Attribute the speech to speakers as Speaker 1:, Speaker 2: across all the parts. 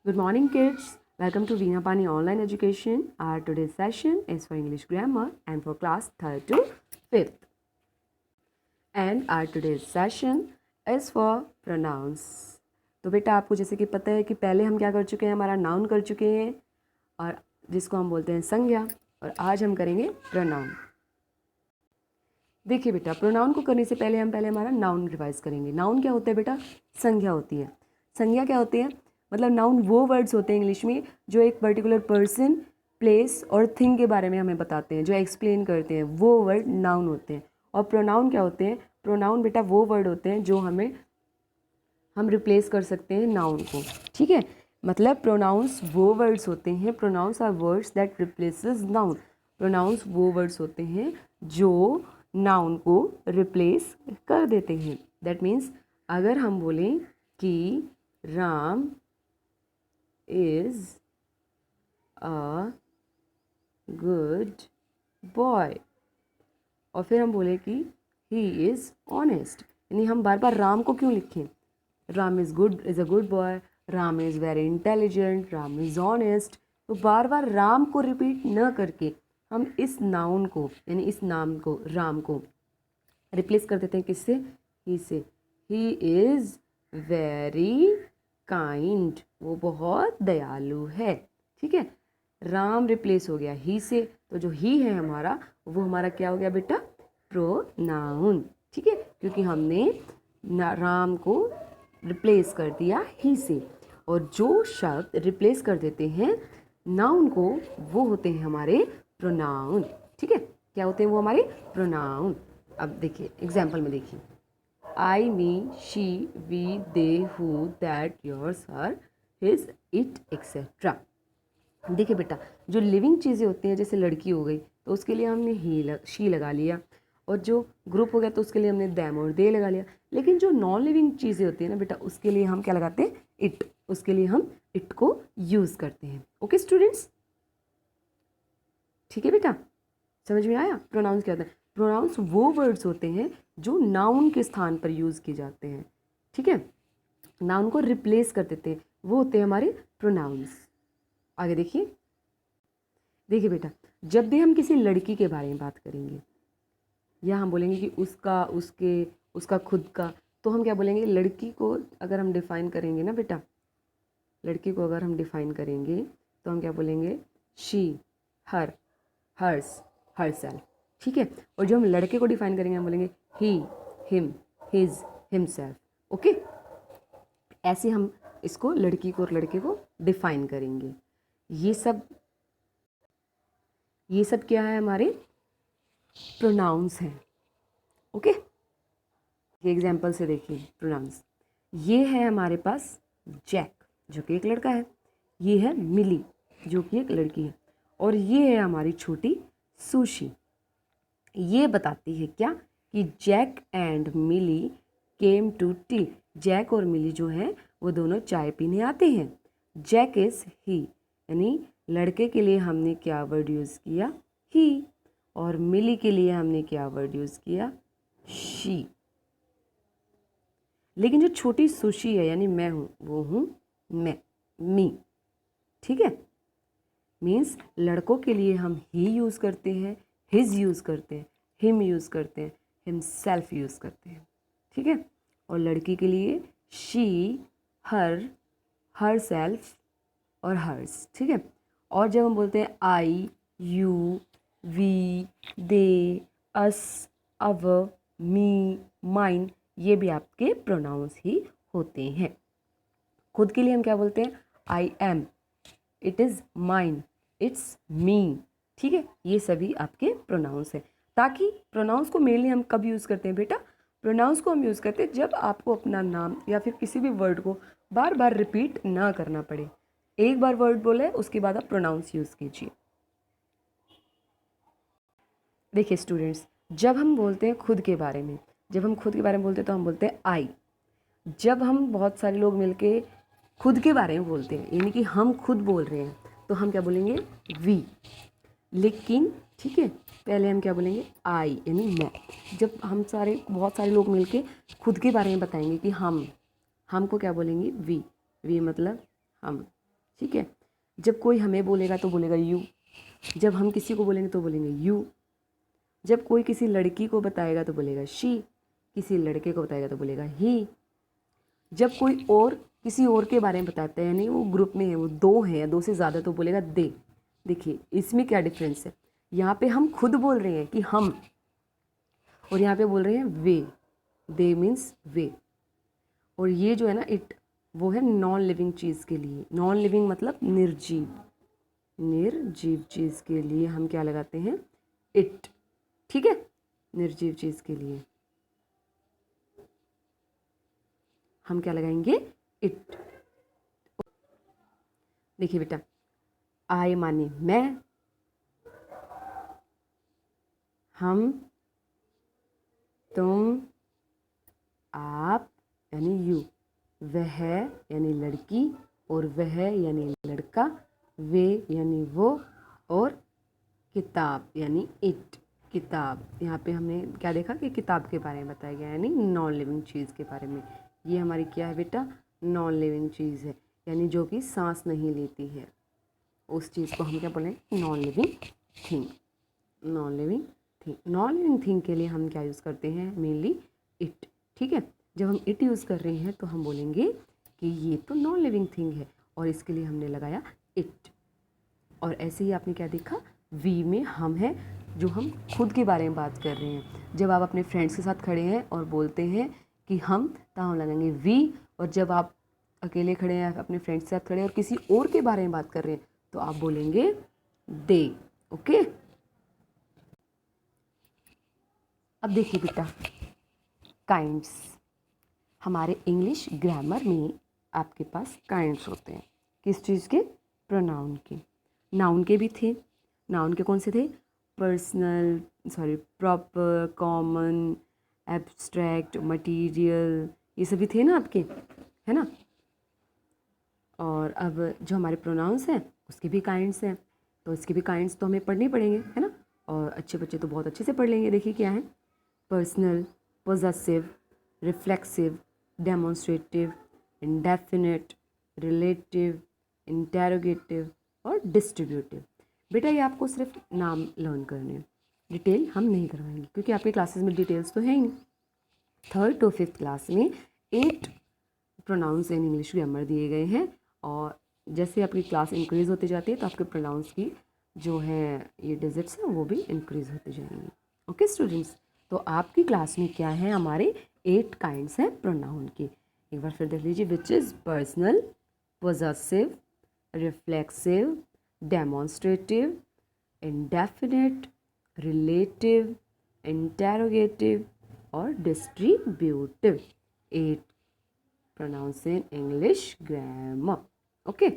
Speaker 1: Good morning, kids. Welcome to Veena Pani Online Education. Our today's session is for English grammar and for class 3rd to 5th. And our today's session is for pronouns. तो बेटा आपको जैसे कि पता है कि पहले हम क्या कर चुके हैं, हमारा नाउन कर चुके हैं और जिसको हम बोलते हैं संज्ञा, और आज हम करेंगे प्रोनाउन। देखिए बेटा, प्रोनाउन को करने से पहले हमारा नाउन रिवाइज करेंगे। नाउन क्या होता है बेटा? संज्ञा होती है। संज्ञा क्या होती है? मतलब नाउन वो वर्ड्स होते हैं इंग्लिश में जो एक पर्टिकुलर पर्सन, प्लेस और थिंग के बारे में हमें बताते हैं, जो एक्सप्लेन करते हैं, वो वर्ड नाउन होते हैं। और प्रोनाउन क्या होते हैं? प्रोनाउन बेटा वो वर्ड होते हैं जो हम रिप्लेस कर सकते हैं नाउन को। ठीक है, मतलब प्रोनाउंस वो वर्ड्स होते हैं, pronouns are words that replaces noun. Pronouns वो वर्ड्स होते हैं जो नाउन को रिप्लेस कर देते हैं। दैट मीन्स अगर हम बोलें कि Ram is a good boy और फिर हम बोले कि he is honest, यानी हम बार बार राम को क्यों लिखें? Ram is a good boy, Ram is very intelligent, Ram is honest। तो बार बार राम को रिपीट न करके हम इस नाउन को, यानी इस नाम को, राम को रिप्लेस कर देते हैं किससे? ही से। ही इज़ वेरी काइंड, वो बहुत दयालु है। ठीक है, राम रिप्लेस हो गया ही से, तो जो ही है हमारा, वो हमारा क्या हो गया बेटा? प्रोनाउन। ठीक है, क्योंकि हमने राम को रिप्लेस कर दिया ही से। और जो शब्द रिप्लेस कर देते हैं नाउन को, वो होते हैं हमारे प्रोनाउन। ठीक है, क्या होते हैं वो? हमारे प्रोनाउन। अब देखिए एग्जाम्पल में देखिए, I, me, she, we, they, who, that, yours, her, his, it, etc. देखिए बेटा, जो लिविंग चीज़ें होती हैं, जैसे लड़की हो गई तो उसके लिए हमने ही शी लगा लिया, और जो ग्रुप हो गया तो उसके लिए हमने दैम और दे लगा लिया। लेकिन जो नॉन लिविंग चीज़ें होती हैं ना बेटा, उसके लिए हम क्या लगाते हैं? इट। उसके लिए हम इट को यूज़ करते हैं। ओके स्टूडेंट्स, ठीक है बेटा, समझ में आया? प्रोनाउंस क्या होता है? प्रोनाउंस वो वर्ड्स होते हैं जो नाउन के स्थान पर यूज़ किए जाते हैं। ठीक है, नाउन को रिप्लेस कर देते हैं, वो होते हैं हमारे प्रोनाउंस। आगे देखिए, देखिए बेटा, जब भी हम किसी लड़की के बारे में बात करेंगे या हम बोलेंगे कि उसका, उसके, उसका खुद का, तो हम क्या बोलेंगे? लड़की को अगर हम डिफ़ाइन करेंगे ना बेटा, लड़की को अगर हम डिफ़ाइन करेंगे तो हम क्या बोलेंगे? She, her, hers, herself. ठीक है, और जो हम लड़के को डिफाइन करेंगे हम बोलेंगे ही, हिम, हिज, हिमसेल्फ। ओके, ऐसे हम इसको, लड़की को और लड़के को डिफाइन करेंगे। ये सब क्या है? हमारे प्रोनाउंस हैं। ओके, ये एग्जाम्पल से देखिए प्रोनाउंस। ये है हमारे पास जैक, जो कि एक लड़का है। ये है मिली, जो कि एक लड़की है। और ये है हमारी छोटी सुशी। ये बताती है क्या? कि Jack and Milly came to tea. Jack और मिली जो है वो दोनों चाय पीने आते हैं। जैक इज़ ही, यानी लड़के के लिए हमने क्या वर्ड यूज़ किया? ही। और मिली के लिए हमने क्या वर्ड यूज़ किया? शी। लेकिन जो छोटी सुशी है, यानी मैं हूँ, वो हूँ मैं, मी। ठीक है, मीन्स लड़कों के लिए हम ही यूज़ करते हैं, हिज यूज़ करते हैं, हिम यूज़ करते हैं, हिमसेल्फ यूज़ करते हैं। ठीक है, और लड़की के लिए शी, हर, हर सेल्फ और हर्स। ठीक है, और जब हम बोलते हैं I, you, we, they, us, our, me, mine, ये भी आपके प्रोनाउंस ही होते हैं। खुद के लिए हम क्या बोलते हैं? I am, it is mine, it's me. ठीक है, ये सभी आपके प्रोनाउंस हैं। ताकि प्रोनाउंस को मेनली हम कब यूज़ करते हैं बेटा? प्रोनाउंस को हम यूज़ करते हैं जब आपको अपना नाम या फिर किसी भी वर्ड को बार बार रिपीट ना करना पड़े। एक बार वर्ड बोले, उसके बाद आप प्रोनाउंस यूज़ कीजिए। देखिए स्टूडेंट्स, जब हम बोलते हैं खुद के बारे में, जब हम खुद के बारे में बोलते हैं तो हम बोलते हैं आई। जब हम बहुत सारे लोग मिलके खुद के बारे में बोलते हैं, यानी कि हम खुद बोल रहे हैं, तो हम क्या बोलेंगे? वी। लेकिन ठीक है, पहले हम क्या बोलेंगे? आई, यानी मैं। जब हम बहुत सारे लोग मिलके खुद के बारे में बताएंगे कि हमको क्या बोलेंगे? वी। वी मतलब हम। ठीक है। जब कोई हमें बोलेगा तो बोलेगा यू, जब हम किसी को बोलेंगे तो बोलेंगे यू, जब कोई किसी लड़की को बताएगा तो बोलेगा शी, किसी लड़के को बताएगा तो बोलेगा ही, जब कोई और किसी और के बारे में बताता है, यानी वो ग्रुप में है, वो दो हैं या दो से ज़्यादा, तो बोलेगा दे। देखिए इसमें क्या डिफरेंस है, यहाँ पे हम खुद बोल रहे हैं कि हम, और यहाँ पे बोल रहे हैं वे, दे मीन्स वे। और ये जो है ना इट, वो है नॉन लिविंग चीज़ के लिए। नॉन लिविंग मतलब निर्जीव, निर्जीव चीज़ के लिए हम क्या लगाते हैं, इट। ठीक है, निर्जीव चीज़ के लिए हम क्या लगाएंगे, इट। देखिए बेटा, आई माने मैं, हम, तुम, आप यानी यू, वह यानी लड़की और वह यानी लड़का, वे यानी वो, और किताब यानी इट, किताब। यहाँ पे हमने क्या देखा कि किताब के बारे में बताया गया, यानी नॉन लिविंग चीज़ के बारे में। ये हमारी क्या है बेटा, नॉन लिविंग चीज़ है, यानी जो कि सांस नहीं लेती है, उस चीज़ को हम क्या बोलेंगे, non living thing. Non living thing, non living thing के लिए हम क्या यूज़ करते हैं, मेनली इट। ठीक है, जब हम इट यूज़ कर रहे हैं तो हम बोलेंगे कि ये तो नॉन लिविंग थिंग है, और इसके लिए हमने लगाया इट। और ऐसे ही आपने क्या देखा, वी में हम हैं, जो हम खुद के बारे में बात कर रहे हैं। जब आप अपने फ्रेंड्स के साथ खड़े हैं और बोलते हैं कि हम, तो हम लगाएंगे वी। और जब आप अकेले खड़े हैं, अपने फ्रेंड्स के साथ खड़े हैं और किसी और के बारे में बात कर रहे हैं, तो आप बोलेंगे दे। ओके, अब देखिए बेटा, काइंड्स। हमारे इंग्लिश ग्रामर में आपके पास काइंड्स होते हैं, किस चीज़ के, प्रोनाउन के। नाउन के भी थे, नाउन के कौन से थे, personal, sorry proper, common, abstract, material, ये सभी थे ना आपके, है ना। और अब जो हमारे प्रोनाउंस हैं उसके भी काइंड्स हैं, तो इसके भी काइंड्स तो हमें पढ़ने पड़ेंगे, है ना। और अच्छे बच्चे तो बहुत अच्छे से पढ़ लेंगे। देखिए क्या है, personal, possessive, reflexive, demonstrative, indefinite, relative, interrogative और डिस्ट्रीब्यूटिव। बेटा ये आपको सिर्फ नाम लर्न करने हैं, डिटेल हम नहीं करवाएंगे, क्योंकि आपके क्लासेस में डिटेल्स तो है ही नहीं। 3rd to 5th क्लास में 8 प्रोनाउंस इन इंग्लिश ग्रामर दिए गए हैं, और जैसे आपकी क्लास इंक्रीज़ होती जाती है तो आपके प्रोनाउंस की जो है ये डिजिट्स हैं वो भी इंक्रीज़ होते जाएंगे। ओके स्टूडेंट्स, तो आपकी क्लास में क्या है, हमारे 8 काइंड्स हैं प्रोनाउन के। एक बार फिर देख लीजिए, which is personal, possessive, reflexive, demonstrative, indefinite, relative, interrogative और distributive. 8 pronouns in English grammar. Okay,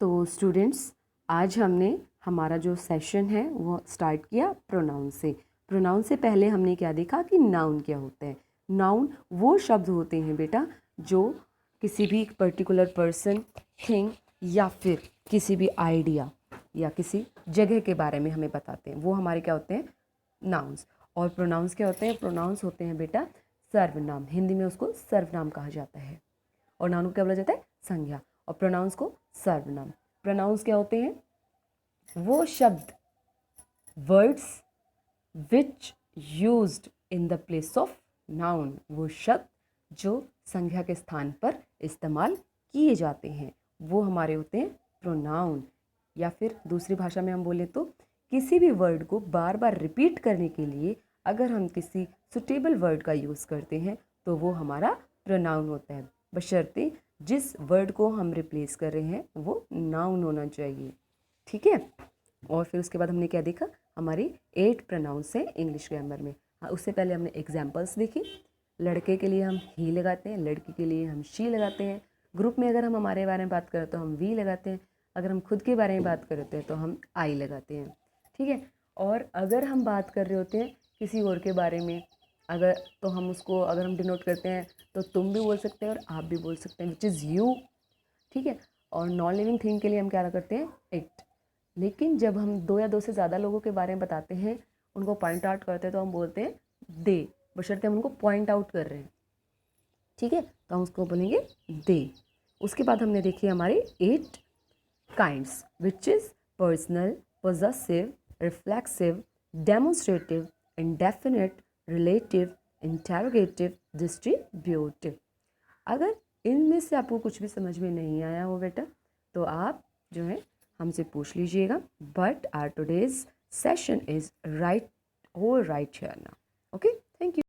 Speaker 1: तो स्टूडेंट्स आज हमने हमारा जो सेशन है वो स्टार्ट किया प्रोनाउन से। प्रोनाउन से पहले हमने क्या देखा कि नाउन क्या होता है। नाउन वो शब्द होते हैं बेटा जो किसी भी पर्टिकुलर पर्सन, थिंग या फिर किसी भी आइडिया या किसी जगह के बारे में हमें बताते हैं, वो हमारे क्या होते हैं, नाउन्स। और प्रोनाउंस क्या होते हैं, प्रोनाउंस होते हैं बेटा सर्वनाम, हिंदी में उसको सर्वनाम कहा जाता है, और नाउन को क्या बोला जाता है, संज्ञा, और प्रोनाउंस को सर्वनाम। प्रोनाउंस क्या होते हैं, वो शब्द, words which used in the place of noun, वो शब्द जो संज्ञा के स्थान पर इस्तेमाल किए जाते हैं, वो हमारे होते हैं प्रोनाउन। या फिर दूसरी भाषा में हम बोले तो किसी भी वर्ड को बार बार रिपीट करने के लिए अगर हम किसी सुटेबल वर्ड का यूज़ करते हैं तो वो हमारा प्रोनाउन होता है, बशर्ते जिस वर्ड को हम रिप्लेस कर रहे हैं वो नाउन होना चाहिए। ठीक है, और फिर उसके बाद हमने क्या देखा, हमारी 8 प्रोनाउंस हैं इंग्लिश ग्रामर में। हाँ, उससे पहले हमने एग्जाम्पल्स देखे। लड़के के लिए हम ही लगाते हैं, लड़की के लिए हम शी लगाते हैं, ग्रुप में अगर हम हमारे बारे में बात करें तो हम वी लगाते हैं, अगर हम खुद के बारे में बात करते हैं तो हम आई लगाते हैं। ठीक है, और अगर हम बात कर रहे होते हैं किसी और के बारे में, अगर तो हम उसको अगर हम डिनोट करते हैं तो तुम भी बोल सकते हैं और आप भी बोल सकते हैं, विच इज़ यू। ठीक है, और नॉन लिविंग थिंग के लिए हम क्या करते हैं, इट। लेकिन जब हम 2 या 2 से ज़्यादा लोगों के बारे में बताते हैं, उनको पॉइंट आउट करते हैं, तो हम बोलते हैं दे, बशर्ते हम उनको पॉइंट आउट कर रहे हैं। ठीक है, तो हम उसको बोलेंगे दे। उसके बाद हमने देखी हमारे 8 kinds, which is personal, possessive, reflexive, demonstrative, indefinite, relative, interrogative, distributive. अगर इनमें से आपको कुछ भी समझ में नहीं आया हो बेटा, तो आप जो है हमसे पूछ लीजिएगा, but our today's session is right here now. Okay, thank you.